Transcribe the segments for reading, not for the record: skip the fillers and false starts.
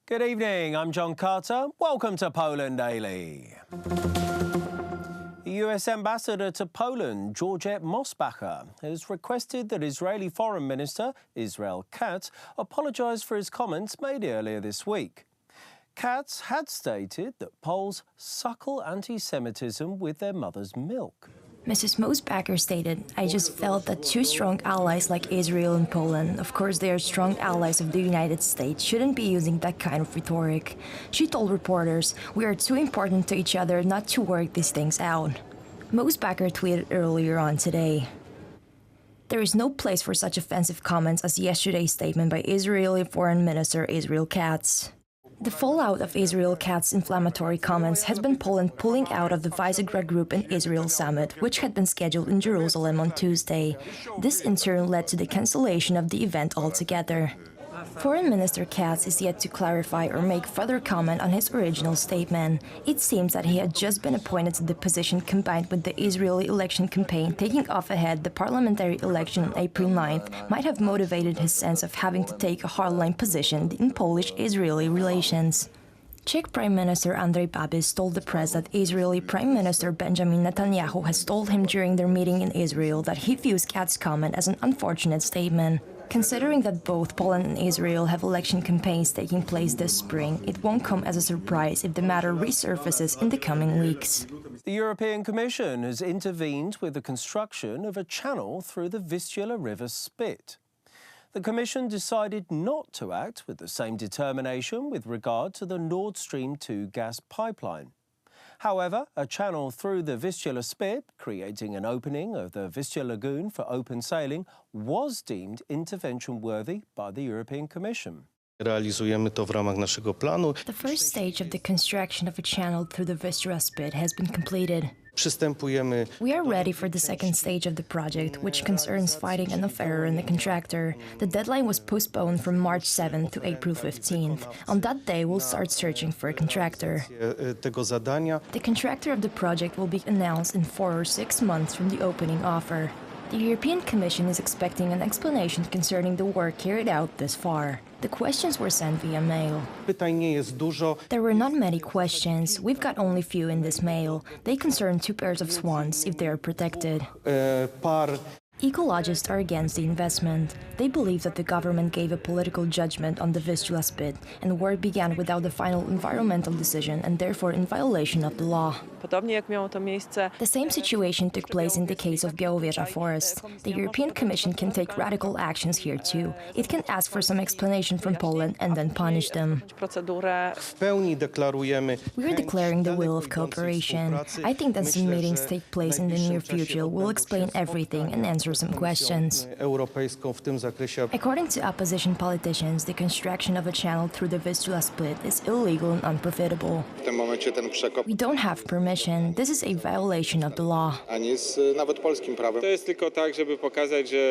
Good evening, I'm John Carter. Welcome to Poland Daily. The US Ambassador to Poland, Georgette Mosbacher, has requested that Israeli Foreign Minister Israel Katz apologise for his comments made earlier this week. Katz had stated that Poles suckle anti-Semitism with their mother's milk. Mrs. Mosbacher stated, "I just felt that two strong allies like Israel and Poland, of course they are strong allies of the United States, shouldn't be using that kind of rhetoric." She told reporters, "We are too important to each other not to work these things out." Mosbacher tweeted earlier on today, "There is no place for such offensive comments as yesterday's statement by Israeli Foreign Minister Israel Katz." The fallout of Israel Katz's inflammatory comments has been Poland pulling out of the Visegrad Group and Israel summit, which had been scheduled in Jerusalem on Tuesday. This in turn led to the cancellation of the event altogether. Foreign Minister Katz is yet to clarify or make further comment on his original statement. It seems that he had just been appointed to the position combined with the Israeli election campaign taking off ahead the parliamentary election on April 9th might have motivated his sense of having to take a hardline position in Polish-Israeli relations. Czech Prime Minister Andrej Babis told the press that Israeli Prime Minister Benjamin Netanyahu has told him during their meeting in Israel that he views Katz's comment as an unfortunate statement. Considering that both Poland and Israel have election campaigns taking place this spring, it won't come as a surprise if the matter resurfaces in the coming weeks. The European Commission has intervened with the construction of a channel through the Vistula River Spit. The Commission decided not to act with the same determination with regard to the Nord Stream 2 gas pipeline. However, a channel through the Vistula Spit, creating an opening of the Vistula Lagoon for open sailing, was deemed intervention-worthy by the European Commission. Realizujemy to w ramach naszego planu. The first stage of the construction of a channel through the Vistula Spit has been completed. Przystępujemy. We are ready for the second stage of the project, which concerns fighting an affair in the contractor. The deadline was postponed from March 7th to April 15th. On that day, we'll start searching for a contractor. Tego zadania. The contractor of the project will be announced in 4 or 6 months from the opening offer. The European Commission is expecting an explanation concerning the work carried out this far. The questions were sent via mail. Pytań nie jest dużo. There were not many questions. We've got only few in this mail. They concern 2 pairs of swans, if they are protected. Ecologists are against the investment. They believe that the government gave a political judgment on the Vistula Spit, and work began without the final environmental decision and therefore in violation of the law. The same situation took place in the case of Białowieża Forest. The European Commission can take radical actions here too. It can ask for some explanation from Poland and then punish them. W pełni deklarujemy. We are declaring the will of cooperation. I think that some meetings take place in the near future will explain everything and answer some questions. According to opposition politicians, the construction of a channel through the Vistula Spit is illegal and unprofitable. We don't have permission. This is a violation of the law.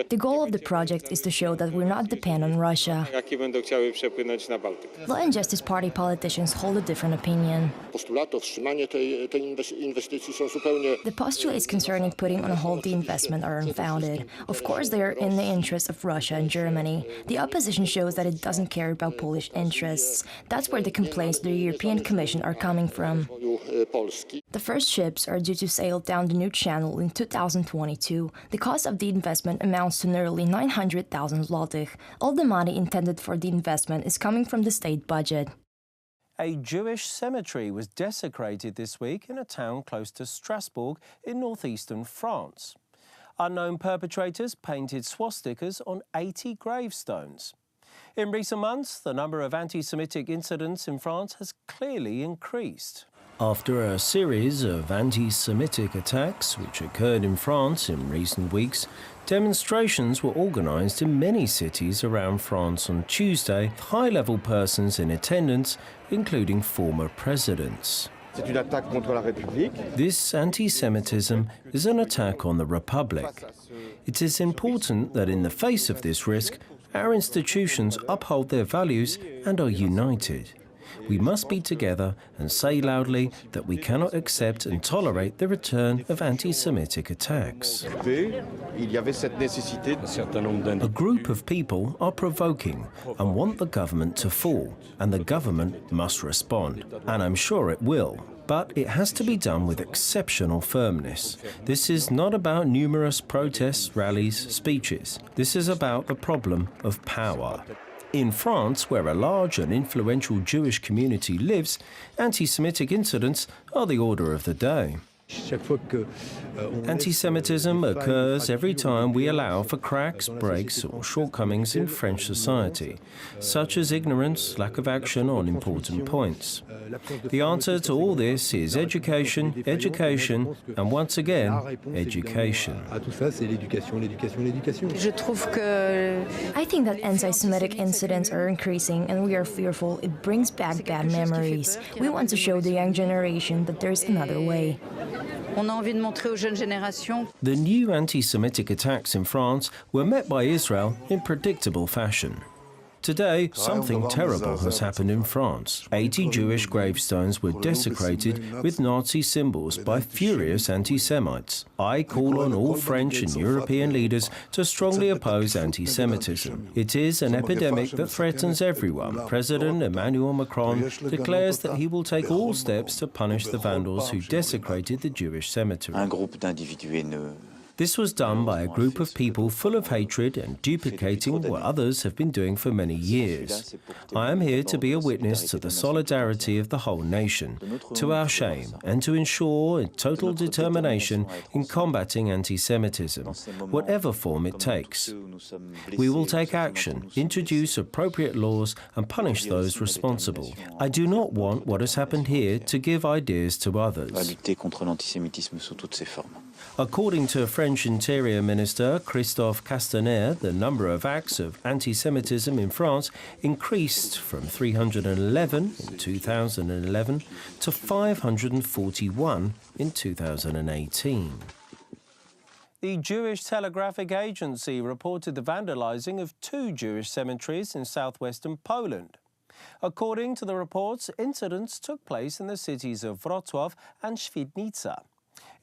The goal of the project is to show that we're not dependent on Russia. Law and Justice Party politicians hold a different opinion. The postulates concerning putting on hold the investment are unfounded. Of course, they are in the interest of Russia and Germany. The opposition shows that it doesn't care about Polish interests. That's where the complaints to the European Commission are coming from. The first ships are due to sail down the new channel in 2022. The cost of the investment amounts to nearly 900,000 zlotych. All the money intended for the investment is coming from the state budget. A Jewish cemetery was desecrated this week in a town close to Strasbourg in northeastern France. Unknown perpetrators painted swastikas on 80 gravestones. In recent months, the number of anti-Semitic incidents in France has clearly increased. After a series of anti-Semitic attacks which occurred in France in recent weeks, demonstrations were organised in many cities around France on Tuesday, with high-level persons in attendance, including former presidents. This anti-Semitism is an attack on the Republic. It is important that in the face of this risk, our institutions uphold their values and are united. We must be together and say loudly that we cannot accept and tolerate the return of anti-Semitic attacks. A group of people are provoking and want the government to fall, and the government must respond. And I'm sure it will. But it has to be done with exceptional firmness. This is not about numerous protests, rallies, speeches. This is about the problem of power. In France, where a large and influential Jewish community lives, anti-Semitic incidents are the order of the day. Anti-Semitism occurs every time we allow for cracks, breaks or shortcomings in French society, such as ignorance, lack of action on important points. The answer to all this is education, education, and once again, education. I think that anti-Semitic incidents are increasing and we are fearful it brings back bad memories. We want to show the young generation that there is another way. The new anti-Semitic attacks in France were met by Israel in predictable fashion. Today, something terrible has happened in France. 80 Jewish gravestones were desecrated with Nazi symbols by furious anti-Semites. I call on all French and European leaders to strongly oppose anti-Semitism. It is an epidemic that threatens everyone. President Emmanuel Macron declares that he will take all steps to punish the vandals who desecrated the Jewish cemetery. This was done by a group of people full of hatred and duplicating what others have been doing for many years. I am here to be a witness to the solidarity of the whole nation, to our shame, and to ensure a total determination in combating anti-Semitism, whatever form it takes. We will take action, introduce appropriate laws, and punish those responsible. I do not want what has happened here to give ideas to others. According to French Interior Minister Christophe Castaner, the number of acts of anti-Semitism in France increased from 311 in 2011 to 541 in 2018. The Jewish Telegraphic Agency reported the vandalizing of 2 Jewish cemeteries in southwestern Poland. According to the reports, incidents took place in the cities of Wrocław and Świdnica.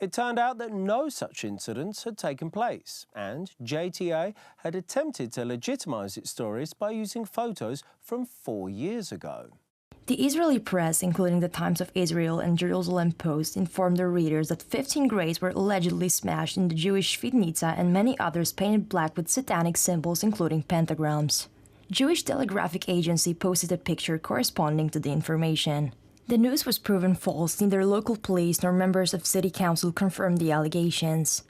It turned out that no such incidents had taken place, and JTA had attempted to legitimize its stories by using photos from 4 years ago. The Israeli press, including the Times of Israel and Jerusalem Post, informed their readers that 15 graves were allegedly smashed in the Jewish Świdnica and many others painted black with satanic symbols, including pentagrams. Jewish Telegraphic Agency posted a picture corresponding to the information. The news was proven false. Neither local police nor members of city council confirmed the allegations.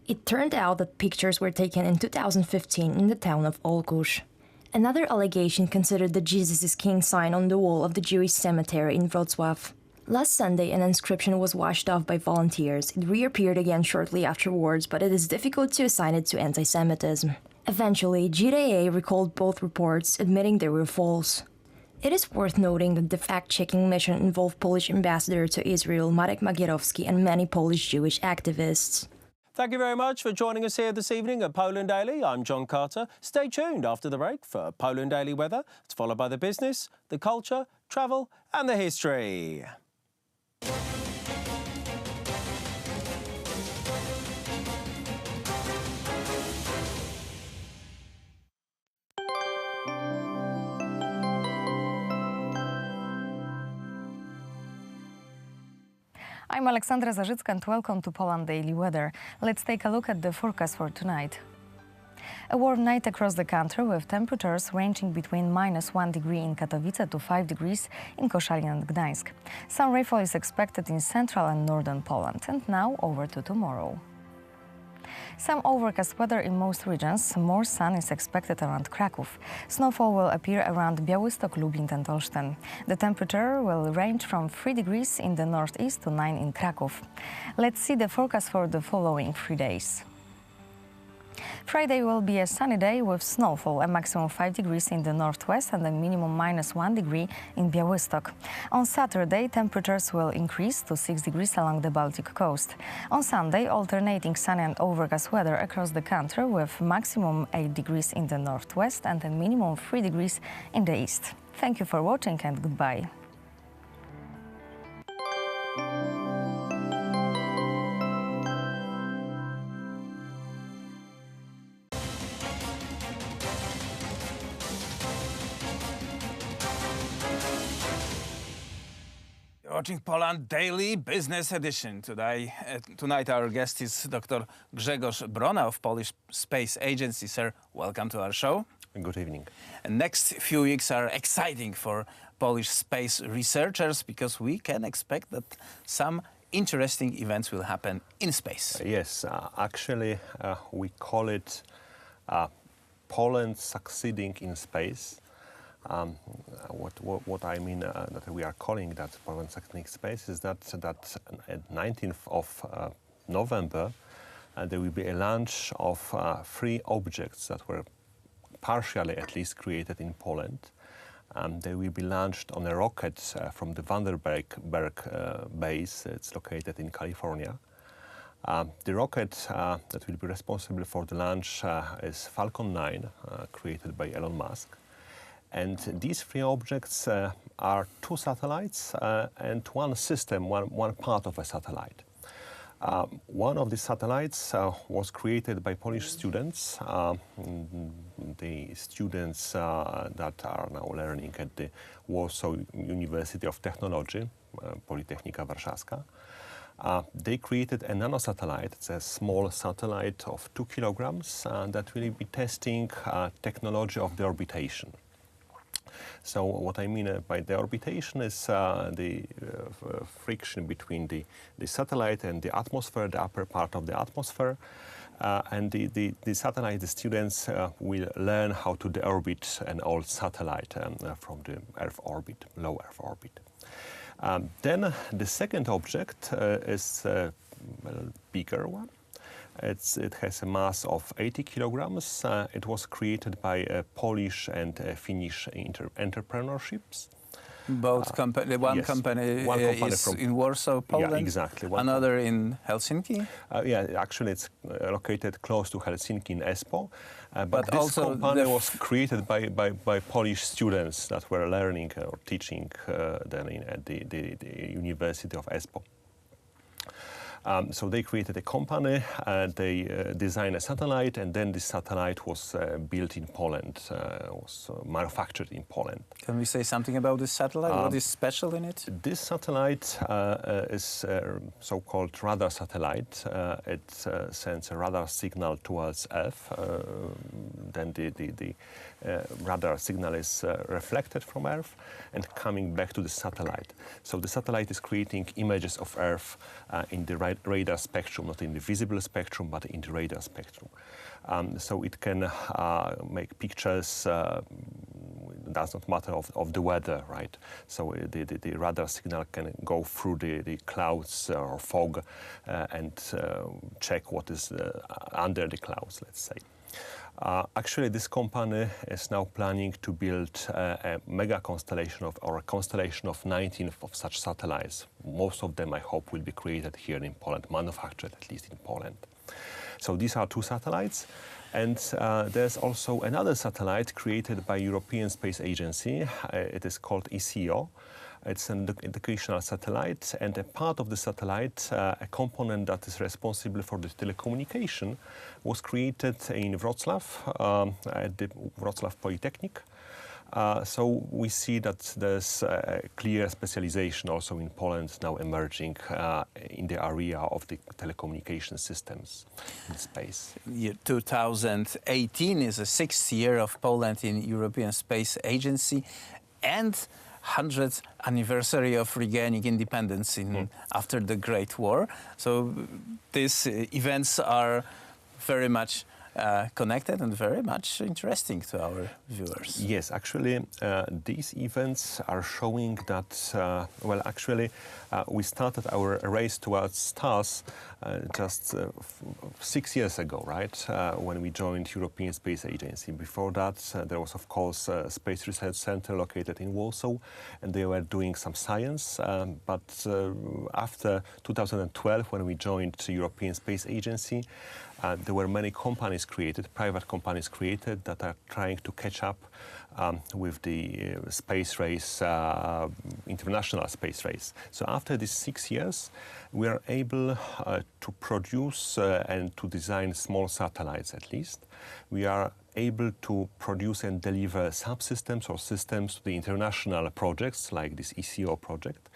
It turned out that pictures were taken in 2015 in the town of Olkusz. Another allegation considered the Jesus is King sign on the wall of the Jewish cemetery in Wrocław. Last Sunday, an inscription was washed off by volunteers. It reappeared again shortly afterwards, but it is difficult to assign it to anti-Semitism. Eventually, JTA recalled both reports, admitting they were false. It is worth noting that the fact-checking mission involved Polish ambassador to Israel Marek Magierowski and many Polish Jewish activists. Thank you very much for joining us here this evening at Poland Daily. I'm John Carter. Stay tuned after the break for Poland Daily Weather. It's followed by the business, the culture, travel and the history. I'm Aleksandra Zarzycka and welcome to Poland Daily Weather. Let's take a look at the forecast for tonight. A warm night across the country with temperatures ranging between -1 degree in Katowice to 5 degrees in Koszalin and Gdańsk. Some rainfall is expected in central and northern Poland. And now over to tomorrow. Some overcast weather in most regions. More sun is expected around Kraków. Snowfall will appear around Białystok, Lublin and Olsztyn. The temperature will range from 3 degrees in the northeast to 9 in Kraków. Let's see the forecast for the following 3 days. Friday will be a sunny day with snowfall, a maximum 5 degrees in the northwest and a minimum -1 degree in Białystok. On Saturday, temperatures will increase to 6 degrees along the Baltic coast. On Sunday, alternating sunny and overcast weather across the country with maximum 8 degrees in the northwest and a minimum 3 degrees in the east. Thank you for watching and goodbye. watching Poland Daily Business Edition. Tonight our guest is Dr. Grzegorz Brona of Polish Space Agency. Sir, welcome to our show. Good evening. And next few weeks are exciting for Polish space researchers because we can expect that some interesting events will happen in space. Yes, actually we call it Poland succeeding in space. What I mean that we are calling that Poland succeeding in space is that at 19th of November there will be a launch of 3 objects that were partially at least created in Poland. They will be launched on a rocket from the Vandenberg base. It's located in California. The rocket that will be responsible for the launch is Falcon 9, created by Elon Musk. And these 3 objects are 2 satellites and 1 system, one part of a satellite. One of the satellites was created by Polish students. The students that are now learning at the Warsaw University of Technology, Politechnika Warszawska. They created a nanosatellite. It's a small satellite of 2 kilograms that will be testing technology of the orbitation. So what I mean by the orbitation is the friction between the satellite and the atmosphere, the upper part of the atmosphere. And the satellite, the students will learn how to deorbit an old satellite from the Earth orbit, low Earth orbit. Then the second object is a bigger one. It has a mass of 80 kilograms. It was created by Polish and Finnish entrepreneurships. Both company, one yes. company One company is from, in Warsaw, Poland. Yeah, exactly. Another in Helsinki. Yeah, actually it's located close to Helsinki in Espoo. But this also company was created by Polish students that were learning or teaching then at the University of Espoo. So they created a company, they designed a satellite, and then this satellite was built in Poland, was manufactured in Poland. Can we say something about this satellite? What is special in it? This satellite is so-called radar satellite. It sends a radar signal towards Earth. Then the radar signal is reflected from Earth and coming back to the satellite. So the satellite is creating images of Earth in the radar spectrum, not in the visible spectrum, but in the radar spectrum. So it can make pictures, it does not matter of the weather, right? So the radar signal can go through the clouds or fog and check what is under the clouds, let's say. Actually, this company is now planning to build a mega constellation or a constellation of 19 of such satellites. Most of them, I hope, will be created here in Poland, manufactured at least in Poland. So these are 2 satellites. And there's also another satellite created by European Space Agency. It is called ECO. It's an educational satellite, and a part of the satellite, a component that is responsible for the telecommunication, was created in Wrocław, at the Wrocław Polytechnic. So we see that there's a clear specialization also in Poland now emerging in the area of the telecommunication systems in space. Year 2018 is the 6th year of Poland in European Space Agency, and 100th anniversary of regaining independence after the Great War. So these events are very much connected and very much interesting to our viewers. Yes, actually, these events are showing that, well, actually, we started our race towards stars just 6 years ago, right, when we joined European Space Agency. Before that, there was, of course, a Space Research Center located in Warsaw, and they were doing some science. But after 2012, when we joined the European Space Agency, there were many companies created, private companies created, that are trying to catch up with the space race, international space race. So after these 6 years, we are able to produce and to design small satellites at least. We are able to produce and deliver subsystems or systems to the international projects like this ECO project.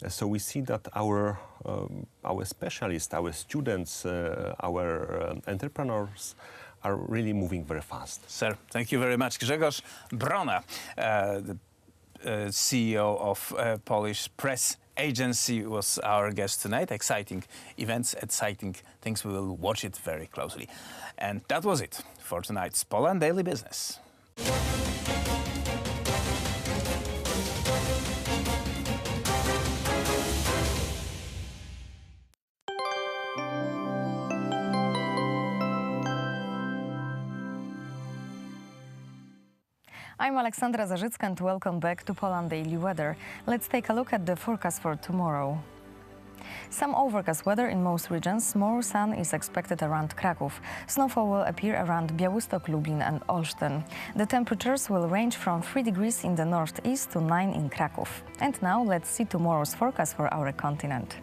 So we see that our specialists, our students, our entrepreneurs are really moving very fast. Sir, thank you very much. Grzegorz Brona, the CEO of Polish Press Agency, was our guest tonight. Exciting events, exciting things. We will watch it very closely. And that was it for tonight's Poland Daily Business. I'm Aleksandra Zarzycka and welcome back to Poland Daily Weather. Let's take a look at the forecast for tomorrow. Some overcast weather in most regions. More sun is expected around Kraków. Snowfall will appear around Białystok, Lublin and Olsztyn. The temperatures will range from 3 degrees in the northeast to 9 in Kraków. And now let's see tomorrow's forecast for our continent.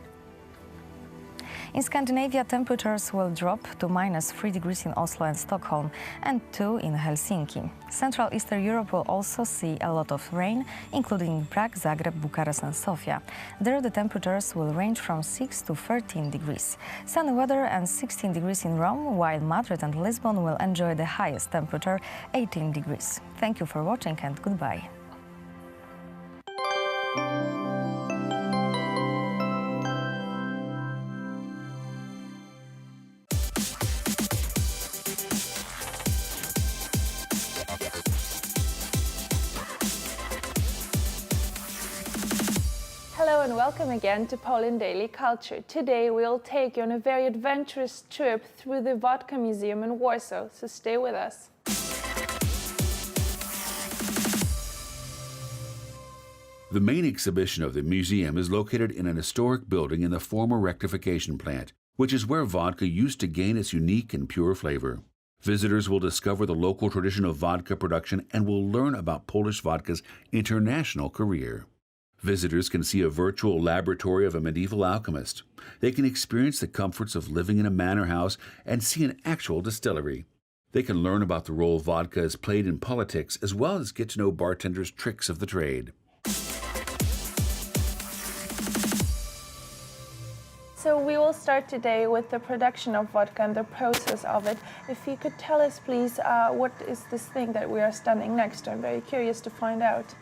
In Scandinavia, temperatures will drop to -3 degrees in Oslo and Stockholm and 2 in Helsinki. Central Eastern Europe will also see a lot of rain, including Prague, Zagreb, Bucharest and Sofia. There the temperatures will range from 6 to 13 degrees. Sunny weather and 16 degrees in Rome, while Madrid and Lisbon will enjoy the highest temperature, 18 degrees. Thank you for watching and goodbye. Hello and welcome again to Poland Daily Culture. Today we'll take you on a very adventurous trip through the Vodka Museum in Warsaw, so stay with us. The main exhibition of the museum is located in an historic building in the former rectification plant, which is where vodka used to gain its unique and pure flavor. Visitors will discover the local tradition of vodka production and will learn about Polish vodka's international career. Visitors can see a virtual laboratory of a medieval alchemist. They can experience the comforts of living in a manor house and see an actual distillery. They can learn about the role vodka has played in politics, as well as get to know bartenders' tricks of the trade. So we will start today with the production of vodka and the process of it. If you could tell us, please, what is this thing that we are standing next to? I'm very curious to find out.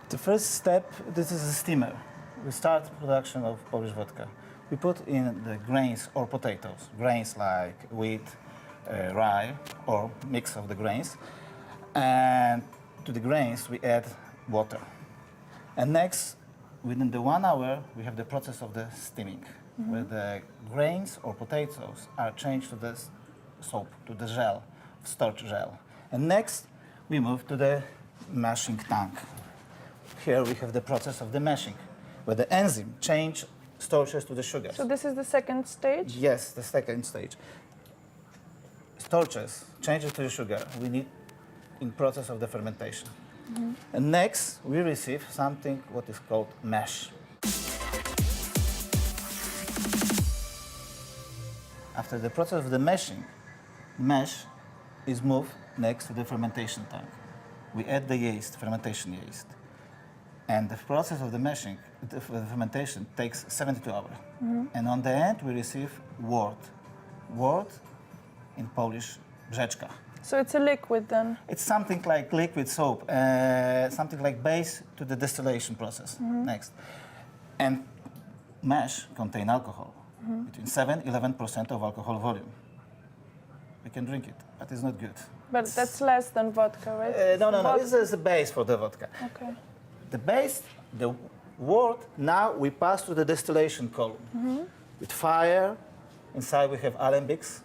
The first step, this is a steamer. We start production of Polish vodka. We put in the grains or potatoes, grains like wheat, rye, or mix of the grains. And to the grains, we add water. And next, within the 1 hour, we have the process of the steaming, where the grains or potatoes are changed to the soap, to the gel, starch gel. And next, we move to the mashing tank. Here we have the process of the mashing, where the enzyme change starches to the sugars. So this is the second stage? Yes, the second stage. Starches change it to the sugar. We need in process of the fermentation. And next, we receive something what is called mash. After the process of the mashing, mash is moved next to the fermentation tank. We add the yeast, fermentation yeast. And the process of the mashing, the fermentation, takes 72 hours. And on the end, we receive wort. Wort, in Polish, brzeczka. So it's a liquid then? It's something like liquid soap, something like base to the distillation process. Next. And mash contain alcohol, between 7-11% of alcohol volume. We can drink it, but it's not good. But that's less than vodka, right? No. This is the base for the vodka. Okay. The base, the wort, now we pass to the distillation column. With fire, inside we have alembics,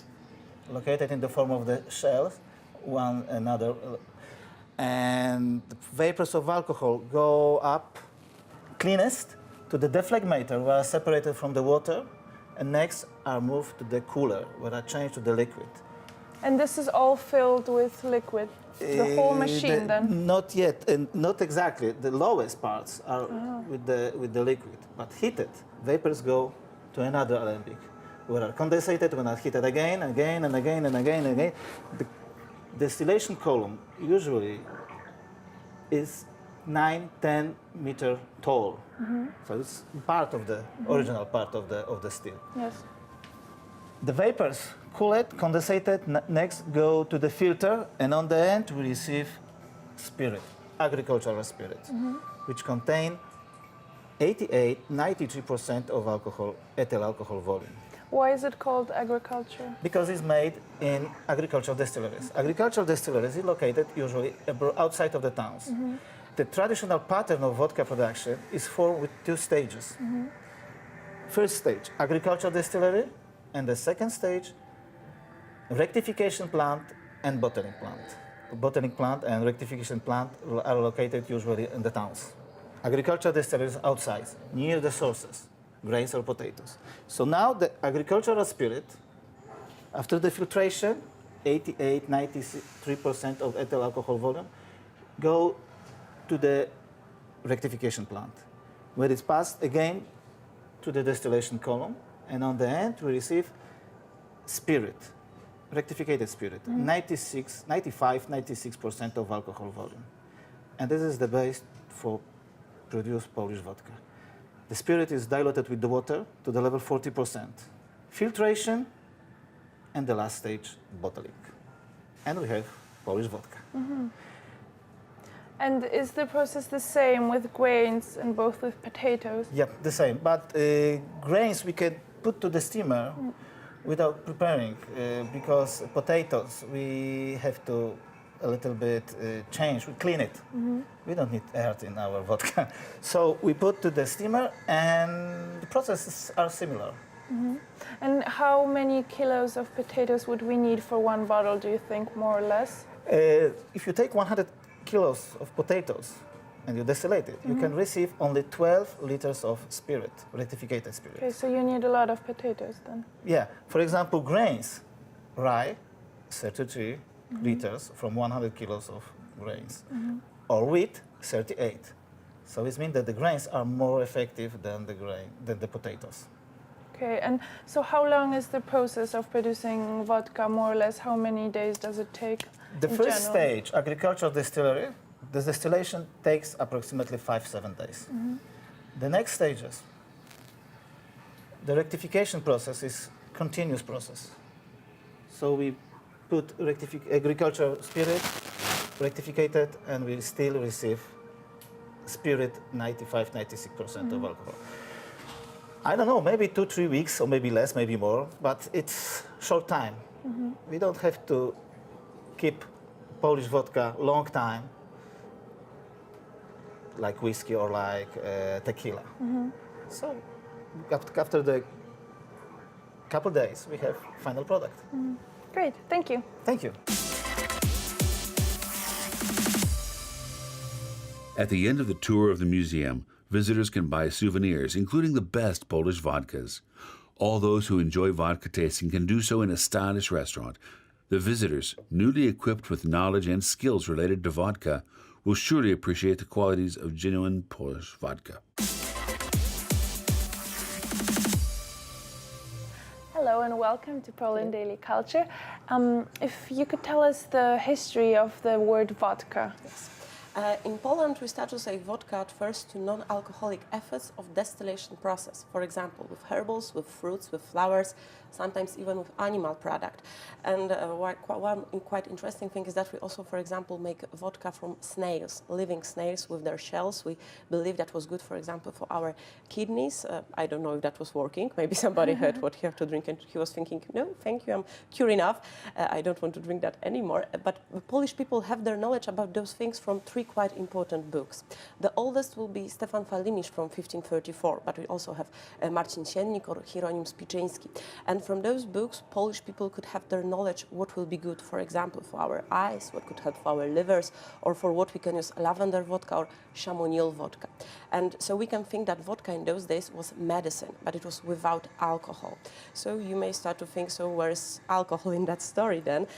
located in the form of the shells, one another. And the vapors of alcohol go up cleanest to the deflegmator, where are separated from the water, and next are moved to the cooler, where are changed to the liquid. And this is all filled with liquid? The whole machine then? Not yet, and not exactly. The lowest parts are with the liquid, but heated vapors go to another alembic, where are condensated, when are heated again, and again. distillation column usually is 9-10 meter tall. So it's part of the original part of the still. Yes. The vapors cool it, condensate it, next go to the filter, and on the end we receive spirit, agricultural spirit, which contain 88-93% of alcohol, ethyl alcohol volume. Why is it called agriculture? Because it's made in agricultural distilleries. Agricultural distilleries is located usually outside of the towns. The traditional pattern of vodka production is formed with two stages. First stage, agricultural distillery, and the second stage, rectification plant and bottling plant. The bottling plant and rectification plant are located usually in the towns. Agricultural distilleries outside, near the sources, grains or potatoes. So now the agricultural spirit, after the filtration, 88-93% of ethyl alcohol volume, go to the rectification plant, where it's passed again to the distillation column, and on the end we receive spirit, rectified spirit, 95-96% of alcohol volume. And this is the base for produce Polish vodka. The spirit is diluted with the water to the level 40%. Filtration, and the last stage, bottling. And we have Polish vodka. And is the process the same with grains and both with potatoes? Yep, the same. But grains we can put to the steamer without preparing, because potatoes we have to a little bit change, we clean it. We don't need earth in our vodka. So we put to the steamer, and the processes are similar. And how many kilos of potatoes would we need for one bottle, do you think, more or less? If you take 100 kilos of potatoes and you distillate it, you can receive only 12 liters of spirit, rectified spirit. Okay, so you need a lot of potatoes then. Yeah, for example, grains, rye, 33 liters from 100 kilos of grains, or wheat, 38. So it means that the grains are more effective than the potatoes. Okay, and so how long is the process of producing vodka, more or less? How many days does it take? The in first general? stage, agricultural distillery, the distillation takes approximately 5-7 days. The next stages, the rectification process is continuous process. So we put agricultural spirit, rectified, and we still receive spirit 95-96% of alcohol. I don't know, maybe 2-3 weeks, or maybe less, maybe more, but it's short time. We don't have to keep Polish vodka long time, like whiskey or like tequila. So after the couple days, we have final product. Great, thank you. Thank you. At the end of the tour of the museum, visitors can buy souvenirs, including the best Polish vodkas. All those who enjoy vodka tasting can do so in a stylish restaurant. The visitors, newly equipped with knowledge and skills related to vodka, will surely appreciate the qualities of genuine Polish vodka. Hello and welcome to Poland Daily Culture. If you could tell us the history of the word vodka. In Poland, we start to say vodka at first to non-alcoholic efforts of distillation process. For example, with herbals, with fruits, with flowers, sometimes even with animal product. And one quite interesting thing is that we also, for example, make vodka from snails, living snails with their shells. We believe that was good, for example, for our kidneys. I don't know if that was working. Maybe somebody heard what he had to drink and he was thinking, no, thank you, I'm cured enough. I don't want to drink that anymore. But the Polish people have their knowledge about those things from three quite important books. The oldest will be Stefan Falimisz from 1534, but we also have Marcin Siennik or Hieronim Spiczyński. And from those books, Polish people could have their knowledge what will be good, for example, for our eyes, what could help for our livers, or for what we can use lavender vodka or chamomile vodka. And so we can think that vodka in those days was medicine, but it was without alcohol. So you may start to think, so where's alcohol in that story then?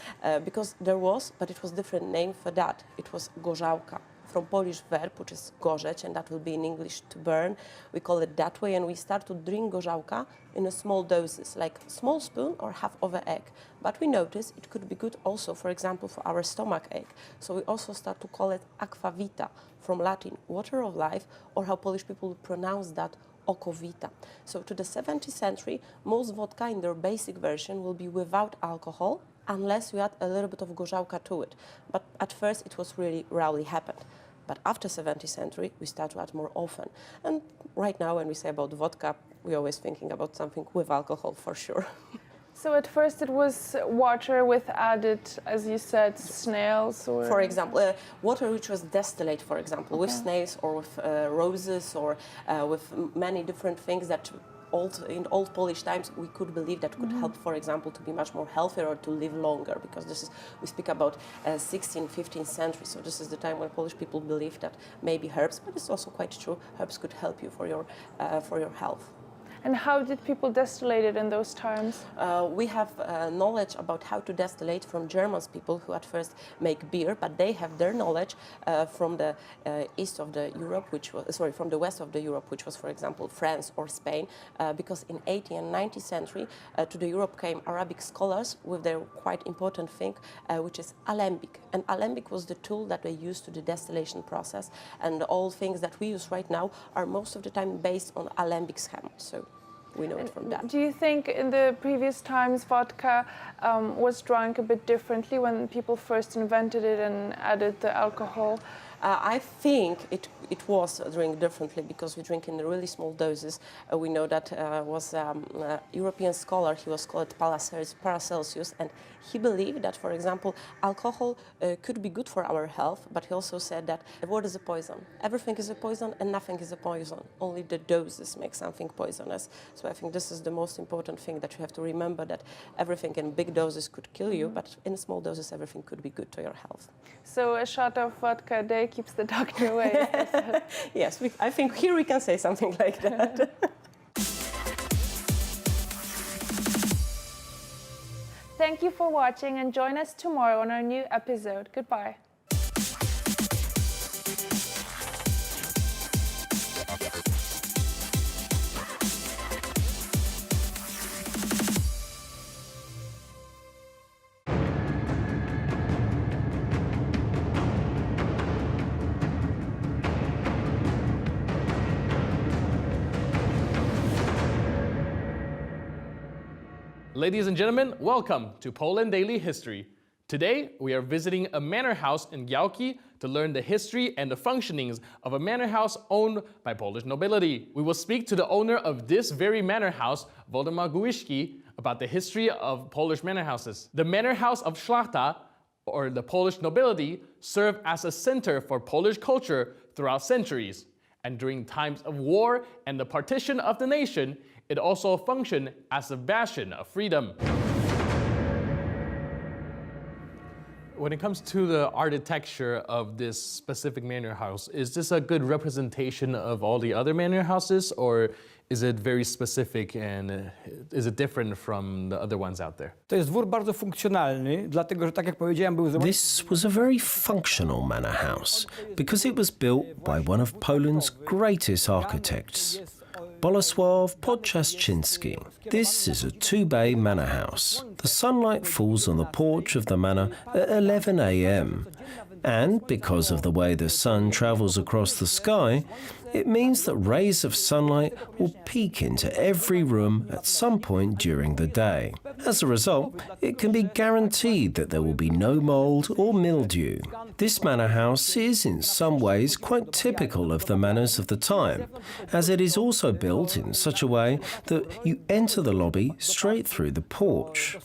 Because there was, but it was different name for that. It was gorzałka. from Polish verb, which is gorzeć, and that will be in English to burn. We call it that way, and we start to drink gorzałka in a small doses, like small spoon or half of an egg. But we notice it could be good also, for example, for our stomach ache. So we also start to call it aqua vita, from Latin, water of life, or how Polish people pronounce that, oko vita. So to the 17th century, most vodka in their basic version will be without alcohol, unless you add a little bit of gorzałka to it. But at first it was really rarely happened. But after 17th century, we start to add more often. And right now, when we say about vodka, we're always thinking about something with alcohol for sure. So at first it was water with added, as you said, snails or... For example, water which was distillate, for example, with snails or with roses or with many different things that in old Polish times we could believe that could help, for example, to be much more healthier or to live longer, because we speak about 16th, 15th century, so this is the time when Polish people believed that maybe herbs, but it's also quite true, herbs could help you for your health. And how did people distillate it in those times? We have knowledge about how to distillate from German people who at first make beer, but they have their knowledge from the east of the Europe, from the west of the Europe, which was, for example, France or Spain, because in 18th and 19th century to the Europe came Arabic scholars with their quite important thing, which is alembic. And alembic was the tool that they used to the distillation process, and all things that we use right now are most of the time based on alembic schema. So we know it from that. Do you think in the previous times vodka was drunk a bit differently when people first invented it and added the alcohol? I think it was drink differently because we drink in really small doses. We know that was a European scholar, he was called Paracelsus, and he believed that, for example, alcohol could be good for our health, but he also said that what is a poison? Everything is a poison and nothing is a poison. Only the doses make something poisonous. So I think this is the most important thing, that you have to remember that everything in big doses could kill you, but in small doses everything could be good to your health. So a shot of vodka a day keeps the doctor away. Yes, I think here we can say something like that. Thank you for watching, and join us tomorrow on our new episode. Goodbye. Ladies and gentlemen, welcome to Poland Daily History. Today, we are visiting a manor house in Gałki to learn the history and the functionings of a manor house owned by Polish nobility. We will speak to the owner of this very manor house, Waldemar Gujski, about the history of Polish manor houses. The manor house of Szlachta, or the Polish nobility, served as a center for Polish culture throughout centuries. And during times of war and the partition of the nation, it also functioned as a bastion of freedom. When it comes to the architecture of this specific manor house, is this a good representation of all the other manor houses, or is it very specific and is it different from the other ones out there? To jest dwór bardzo funkcjonalny, dlatego że tak jak powiedziałem, był This was a very functional manor house because it was built by one of Poland's greatest architects, Bolesław Podczaszczyński. This is a two-bay manor house. The sunlight falls on the porch of the manor at 11 a.m. And because of the way the sun travels across the sky, it means that rays of sunlight will peek into every room at some point during the day. As a result, it can be guaranteed that there will be no mold or mildew. This manor house is in some ways quite typical of the manners of the time, as it is also built in such a way that you enter the lobby straight through the porch.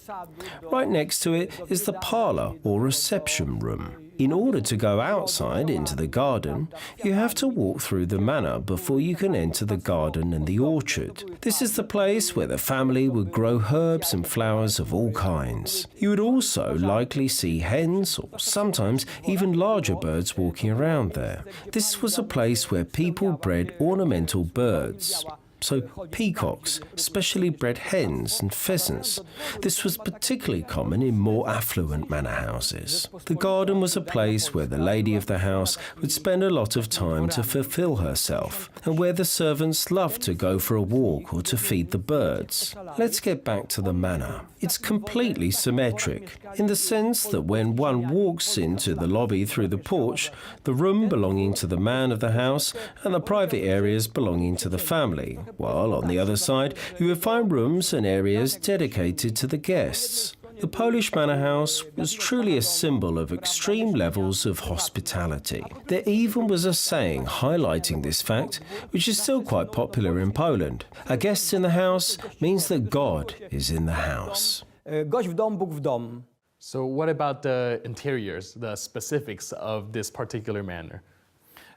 Right next to it is the parlour or reception room. In order to go outside into the garden, you have to walk through the manor before you can enter the garden and the orchard. This is the place where the family would grow herbs and flowers of all kinds. You would also likely see hens or sometimes even larger birds walking around there. This was a place where people bred ornamental birds. so peacocks, specially bred hens and pheasants. This was particularly common in more affluent manor houses. The garden was a place where the lady of the house would spend a lot of time to fulfill herself, and where the servants loved to go for a walk or to feed the birds. Let's get back to the manor. It's completely symmetric, in the sense that when one walks into the lobby through the porch, the room belonging to the man of the house and the private areas belonging to the family, while on the other side you would find rooms and areas dedicated to the guests. The Polish manor house was truly a symbol of extreme levels of hospitality. There even was a saying highlighting this fact, which is still quite popular in Poland. A guest in the house means that God is in the house. Gość w dom, Bóg w dom. So what about the interiors, the specifics of this particular manor?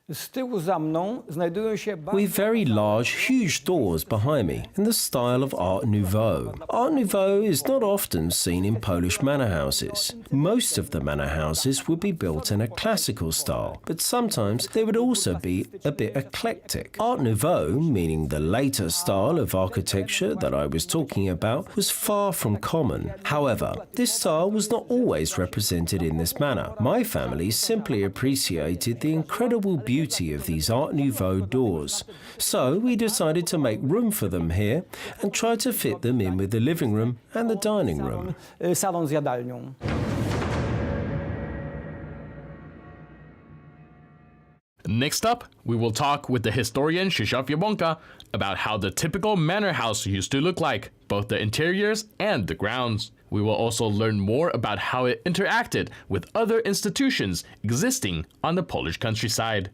Z tyłu za mną znajdują się We've very large, huge doors behind me in the style of Art Nouveau. Art Nouveau is not often seen in Polish manor houses. Most of the manor houses would be built in a classical style, but sometimes they would also be a bit eclectic. Art Nouveau, meaning the later style of architecture that I was talking about, was far from common. However, this style was not always represented in this manner. My family simply appreciated the incredible beauty of these Art Nouveau doors. So we decided to make room for them here and try to fit them in with the living room and the dining room. Salon z jadalnią. Next up, we will talk with the historian Krzysztof Jabłonka about how the typical manor house used to look like, both the interiors and the grounds. We will also learn more about how it interacted with other institutions existing on the Polish countryside.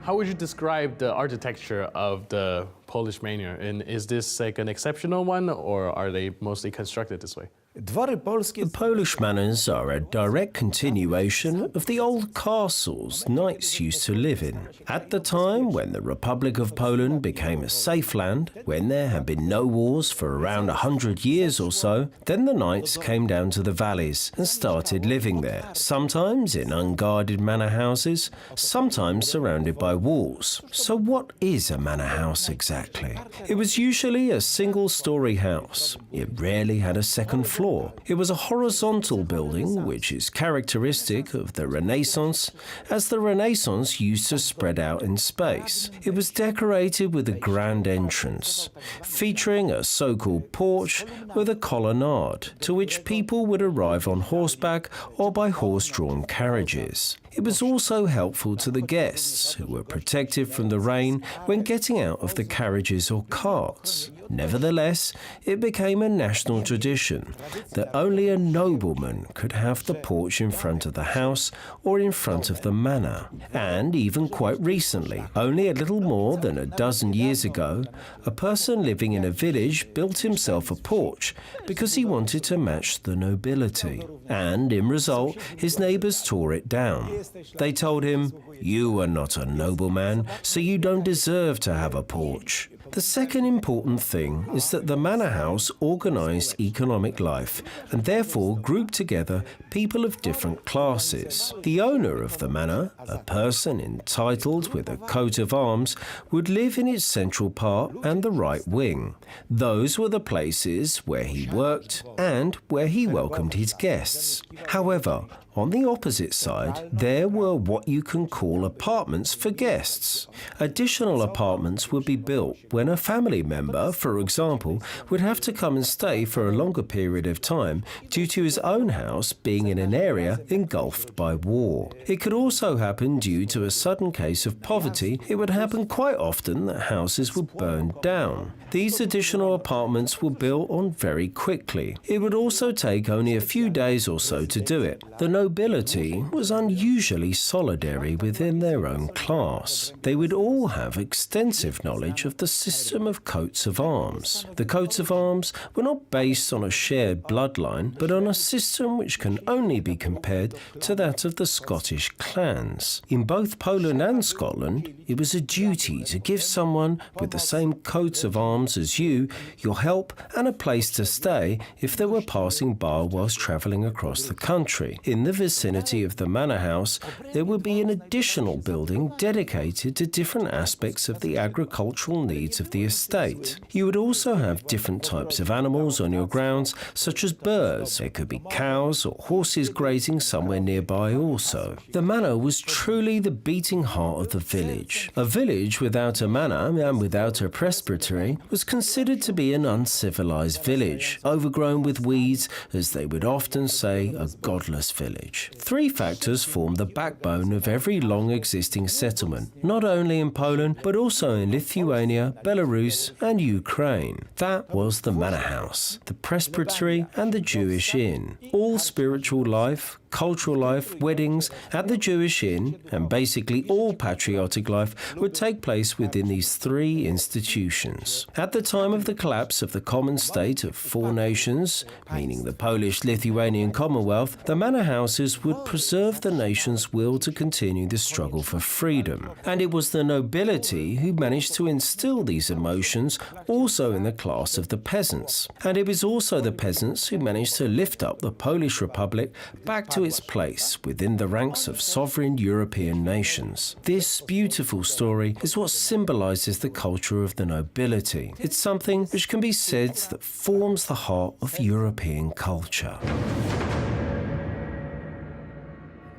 How would you describe the architecture of the Polish manor? And is this like an exceptional one, or are they mostly constructed this way? The Polish manors are a direct continuation of the old castles knights used to live in. At the time when the Republic of Poland became a safe land, when there had been no wars for around 100 years or so, then the knights came down to the valleys and started living there, sometimes in unguarded manor houses, sometimes surrounded by walls. So what is a manor house exactly? It was usually a single-story house. It rarely had a second floor. It was a horizontal building, which is characteristic of the Renaissance, as the Renaissance used to spread out in space. It was decorated with a grand entrance, featuring a so-called porch with a colonnade, to which people would arrive on horseback or by horse-drawn carriages. It was also helpful to the guests, who were protected from the rain when getting out of the carriages or carts. Nevertheless, it became a national tradition that only a nobleman could have the porch in front of the house or in front of the manor. And even quite recently, only a little more than a dozen years ago, a person living in a village built himself a porch because he wanted to match the nobility. And in result, his neighbours tore it down. They told him, "You are not a nobleman, so you don't deserve to have a porch." The second important thing is that the manor house organised economic life and therefore grouped together people of different classes. The owner of the manor, a person entitled with a coat of arms, would live in its central part and the right wing. Those were the places where he worked and where he welcomed his guests. However, on the opposite side, there were what you can call apartments for guests. Additional apartments would be built when a family member, for example, would have to come and stay for a longer period of time due to his own house being in an area engulfed by war. It could also happen due to a sudden case of poverty. It would happen quite often that houses would burn down. These additional apartments were built on very quickly. It would also take only a few days or so to do it. The nobility was unusually solidary within their own class. They would all have extensive knowledge of the system of coats of arms. The coats of arms were not based on a shared bloodline, but on a system which can only be compared to that of the Scottish clans. In both Poland and Scotland, it was a duty to give someone with the same coat of arms as you your help and a place to stay if they were passing by whilst travelling across the country. In the vicinity of the manor house, there would be an additional building dedicated to different aspects of the agricultural needs of the estate. You would also have different types of animals on your grounds, such as birds. There could be cows or horses grazing somewhere nearby also. The manor was truly the beating heart of the village. A village without a manor and without a presbytery was considered to be an uncivilized village, overgrown with weeds, as they would often say, a godless village. Three factors form the backbone of every long-existing settlement, not only in Poland, but also in Lithuania, Belarus, and Ukraine. That was the manor house, the presbytery, and the Jewish inn. All spiritual life, cultural life, weddings at the Jewish inn, and basically all patriotic life would take place within these three institutions. At the time of the collapse of the common state of four nations, meaning the Polish-Lithuanian Commonwealth, the manor houses would preserve the nation's will to continue the struggle for freedom. And it was the nobility who managed to instill these emotions also in the class of the peasants. And it was also the peasants who managed to lift up the Polish Republic back to its place within the ranks of sovereign European nations. This beautiful story is what symbolizes the culture of the nobility. It's something which can be said that forms the heart of European culture.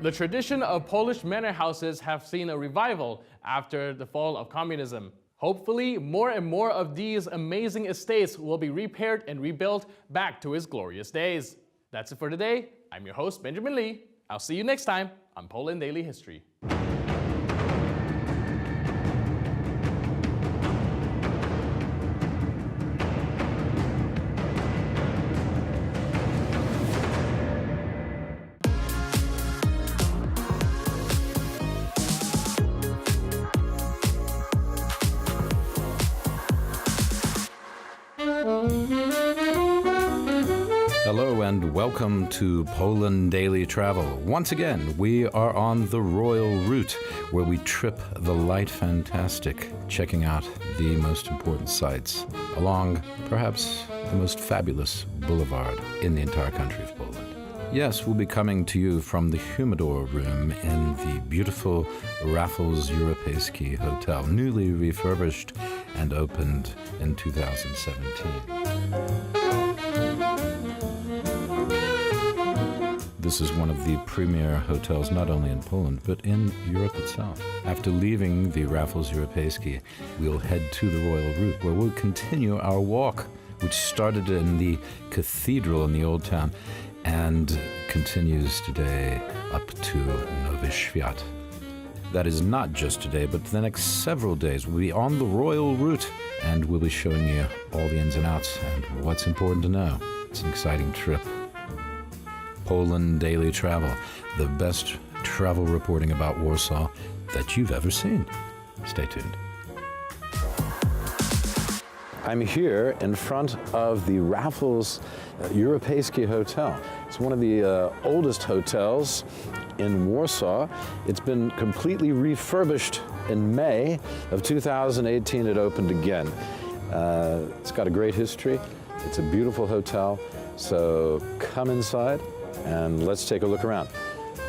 The tradition of Polish manor houses have seen a revival after the fall of communism. Hopefully, more and more of these amazing estates will be repaired and rebuilt back to its glorious days. That's it for today. I'm your host, Benjamin Lee. I'll see you next time on Poland Daily History. Hello and welcome to Poland Daily Travel. Once again, we are on the Royal Route, where we trip the light fantastic, checking out the most important sites along perhaps the most fabulous boulevard in the entire country of Poland. Yes, we'll be coming to you from the Humidor room in the beautiful Raffles Europejski Hotel, newly refurbished and opened in 2017. This is one of the premier hotels not only in Poland, but in Europe itself. After leaving the Raffles Europejski, we'll head to the Royal Route, where we'll continue our walk, which started in the cathedral in the Old Town and continues today up to Nowy Świat. That is not just today, but the next several days we'll be on the Royal Route, and we'll be showing you all the ins and outs and what's important to know. It's an exciting trip. Poland Daily Travel, the best travel reporting about Warsaw that you've ever seen. Stay tuned. I'm here in front of the Raffles Europejski Hotel. It's one of the oldest hotels in Warsaw. It's been completely refurbished in May of 2018. It opened again. It's got a great history. It's a beautiful hotel. So come inside and let's take a look around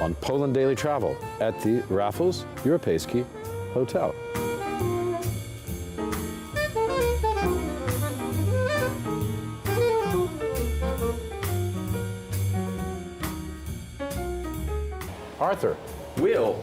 on Poland Daily Travel at the Raffles Europejski Hotel. Arthur. Will.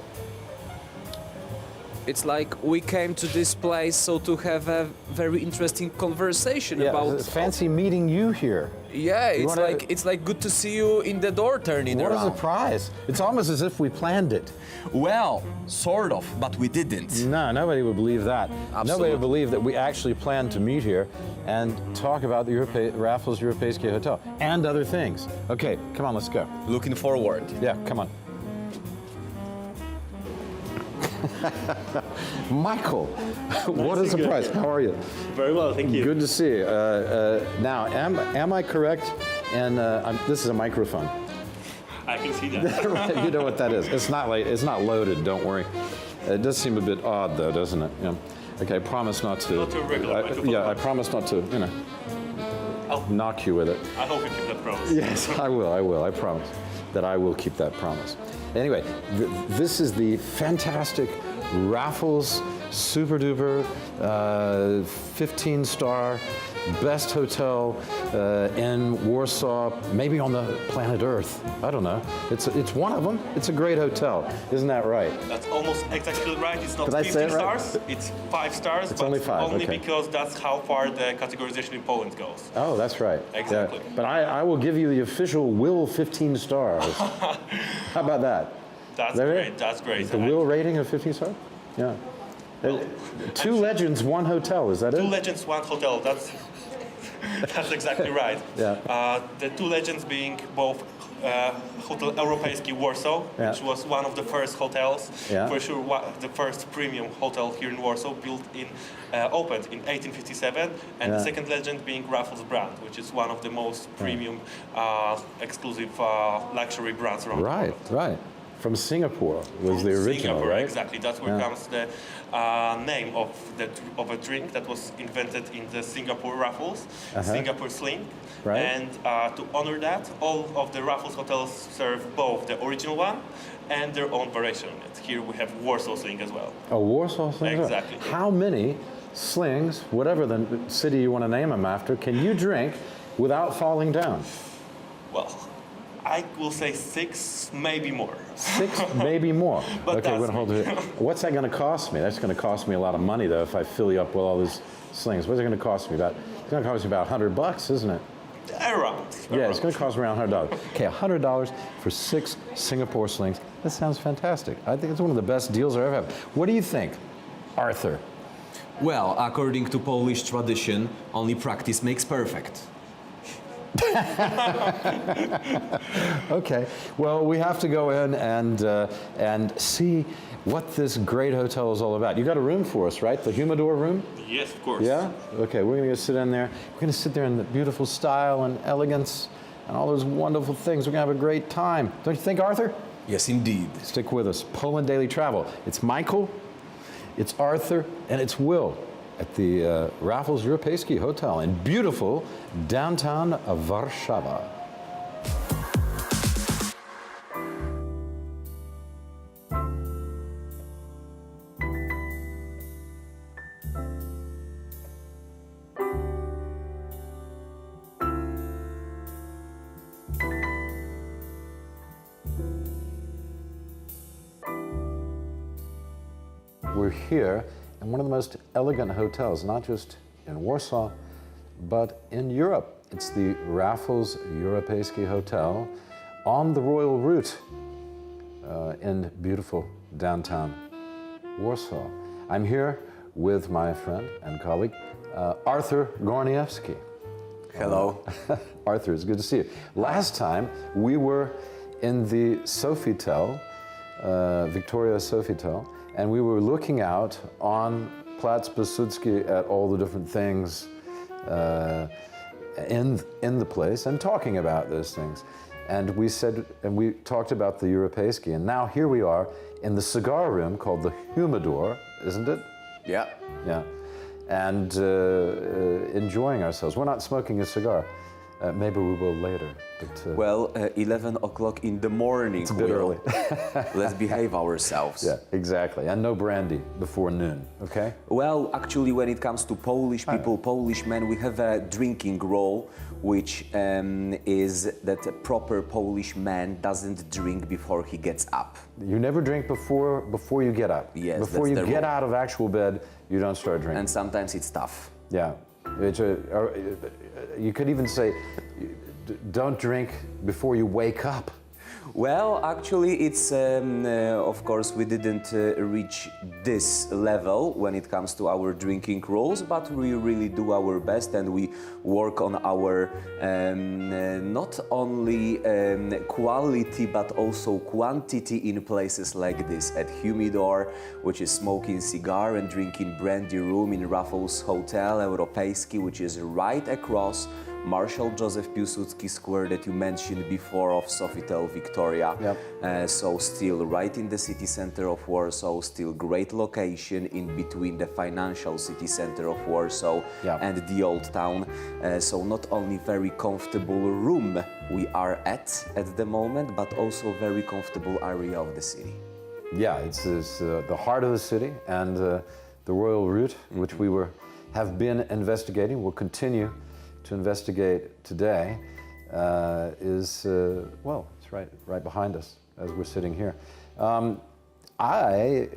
It's like we came to this place so to have a very interesting conversation about. Fancy meeting you here. Yeah, it's like good to see you in the door turning around. What a surprise! It's almost as if we planned it. Well, sort of, but we didn't. No, nobody would believe that. Absolutely. Nobody would believe that we actually planned to meet here and talk about the Raffles Europejski Hotel and other things. Okay, come on, let's go. Looking forward. Yeah, come on. Michael, what a surprise. How are you? Very well, thank you. Good to see you. Now, am I correct? And this is a microphone. I can see that. Right, you know what that is. It's not loaded, don't worry. It does seem a bit odd though, doesn't it? Yeah. Okay, I promise not to. Not to a regular microphone. Yeah, I promise not to, you know. Oh, knock you with it. I hope you keep that promise. Yes, I will. I promise that I will keep that promise. Anyway, this is the fantastic Raffles super duper 15-star best hotel in Warsaw, maybe on the planet Earth. I don't know. It's one of them. It's a great hotel. Isn't that right? That's almost exactly right. It's not Did I 15 say it right? stars, it's 5 stars. It's but only 5, only okay. because that's how far the categorization in Poland goes. Oh, that's right. Exactly. Yeah. But I will give you the official Will 15 stars. How about that? That's There great. it? That's great. The Will rating of 15 stars? Yeah. Two legends, one hotel. Is that it? 2 legends, 1 hotel. That's exactly right. Yeah. The 2 legends being both Hotel Europejski Warsaw, Yeah. which was one of the first hotels, Yeah. for sure the first premium hotel here in Warsaw, built in, opened in 1857, and the Yeah. second legend being Raffles brand, which is one of the most premium, exclusive luxury brands around the world. Right. From Singapore was the original, Singapore, right? exactly. That's where Yeah. comes the name of a drink that was invented in the Singapore Raffles, Singapore Sling. Right. And to honor that, all of the Raffles hotels serve both the original one and their own variation. Here we have Warsaw Sling as well. A Warsaw Sling? Exactly. How many slings, whatever the city you want to name them after, can you drink without falling down? Well, I will say 6, maybe more. 6, maybe more. But okay, that's hold it. What's that going to cost me? That's going to cost me a lot of money, though, if I fill you up with all these slings. What's it going to cost me? It's going to cost me about $100, isn't it? Around. Yeah, it's going to cost me around $100. Okay, $100 for 6 Singapore slings. That sounds fantastic. I think it's one of the best deals I ever have. What do you think, Arthur? Well, according to Polish tradition, only practice makes perfect. Okay, well, we have to go in and see what this great hotel is all about. You got a room for us, right? The humidor room? Yes, of course. Yeah? Okay, we're going to sit in there. We're going to sit there in the beautiful style and elegance and all those wonderful things. We're going to have a great time. Don't you think, Arthur? Yes, indeed. Stick with us. Poland Daily Travel. It's Michael, it's Arthur, and it's Will at the Raffles Europejski Hotel in beautiful downtown Warszawa. We're here in one of the most elegant hotels, not just in Warsaw, but in Europe. It's the Raffles Europejski Hotel on the Royal Route in beautiful downtown Warsaw. I'm here with my friend and colleague, Artur Górniewski. Hello. Arthur, it's good to see you. Last time we were in the Sofitel, Victoria Sofitel, and we were looking out on Plac Piłsudski at all the different things in the place and talking about those things. And we talked about the Europejski, and now here we are in the cigar room called the Humidor, isn't it? Yeah. Yeah. And enjoying ourselves. We're not smoking a cigar. Maybe we will later. But, well, 11 o'clock in the morning. It's a bit early. Let's behave ourselves. Yeah, exactly. And no brandy before noon, okay? Well, actually, when it comes to Polish people, Polish men, we have a drinking rule, which is that a proper Polish man doesn't drink before he gets up. You never drink before you get up. Yes, before that's you the get rule. out of actual bed, you don't start drinking. And sometimes it's tough. Yeah. You could even say, don't drink before you wake up. Well, actually, it's, of course, we didn't reach this level when it comes to our drinking rules, but we really do our best and we work on our not only quality, but also quantity in places like this at Humidor, which is smoking cigar and drinking brandy room in Raffles Hotel Europejski, which is right across Marshal Józef Piłsudski Square that you mentioned before of Sofitel Victoria. So still right in the city center of Warsaw, still great location in between the financial city center of Warsaw and the old town. So not only very comfortable room we are at the moment, but also very comfortable area of the city. Yeah, it's the heart of the city, and the Royal Route, which we have been investigating, will continue to investigate today, is well, it's right behind us as we're sitting here. I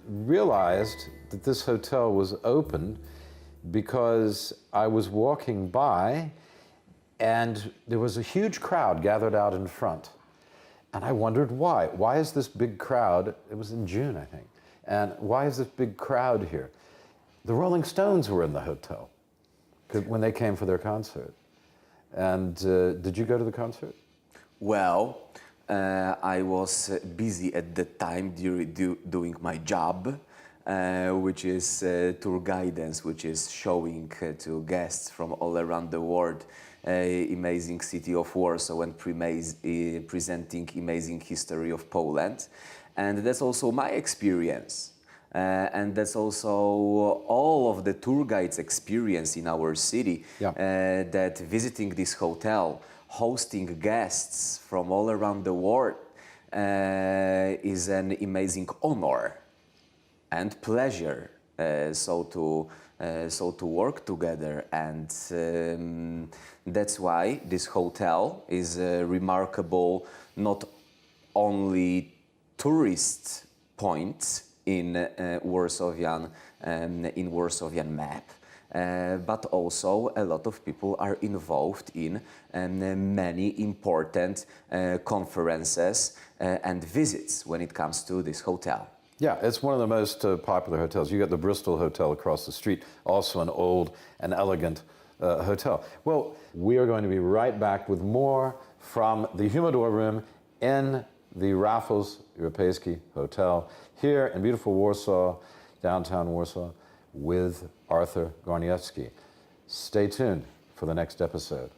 realized that this hotel was open because I was walking by, and there was a huge crowd gathered out in front. And I wondered why. Why is this big crowd? It was in June, I think. And why is this big crowd here? The Rolling Stones were in the hotel when they came for their concert. And did you go to the concert? Well, I was busy at the time doing my job, which is tour guidance, which is showing to guests from all around the world amazing city of Warsaw and presenting amazing history of Poland. And that's also my experience. And that's also all of the tour guides' experience in our city, that visiting this hotel, hosting guests from all around the world is an amazing honor and pleasure. So to work together, and that's why this hotel is a remarkable, not only tourist point in Warsawian map, but also a lot of people are involved in many important conferences and visits when it comes to this hotel. Yeah, it's one of the most popular hotels. You got the Bristol Hotel across the street, also an old and elegant hotel. Well, we are going to be right back with more from the Humidor room in the Raffles Europejski Hotel here in beautiful Warsaw, downtown Warsaw, with Artur Górniewski. Stay tuned for the next episode.